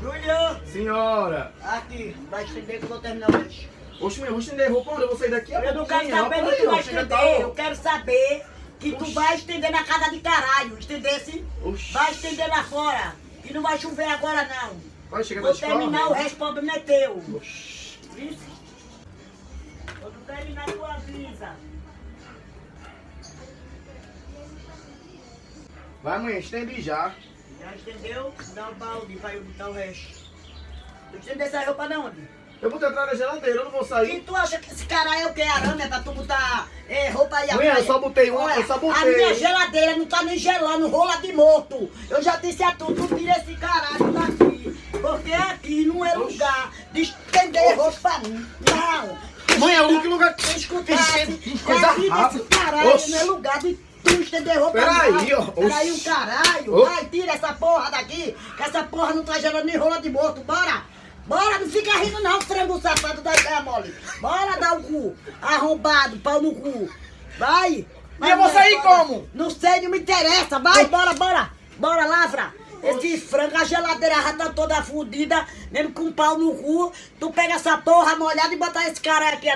Julião, Senhora. aqui, vai estender que eu vou terminar hoje. Oxe, eu vou estender roupa onde? Eu vou sair daqui a Eu não quero pouquinho, saber rapaz, que tu vai ó, chega estender, tal. eu quero saber que tu Oxi. vai estender na casa de caralho, entendesse? Oxi. Vai estender lá fora, que não vai chover agora não. Vai chegar Vou da escola. terminar, o resto o problema é teu. Oxi. Vice? Quando terminar, tu avisa. Vai, mãe, estende já. Já entendeu? Dá um balde pra eu botar o resto. Tu estender essa roupa de onde? Eu vou entrar na geladeira, eu não vou E sair. tu acha que esse cara é o que? Arame é pra tu botar roupa aí Mãe, eu atrás? só botei uma, Olha, eu só a botei. minha geladeira não tá nem gelando, rola de morto. Eu já disse a tu, tu tira esse caralho daqui. Porque aqui não é lugar de estender roupa, não. Mãe, é o único lugar que Tu escutasse, coisa aqui rápida. nesse caralho Oxi. não é lugar de tu estender roupa, Peraí, não. ó. Peraí, Oxi. um caralho. Oxi. Vai, tira essa porra daqui, que essa porra não tá gelando nem rola de morto. Bora. Bora, não fica rindo não, frango safado da ideia mole. Bora dar o cu, arrombado, pau no cu. Vai. E eu vou sair como? Não sei, não me interessa. Vai, bora, bora. Bora, lavra. Esse frango, a geladeira já tá toda fodida, mesmo com pau no cu. Tu pega essa porra molhada e bota esse cara aqui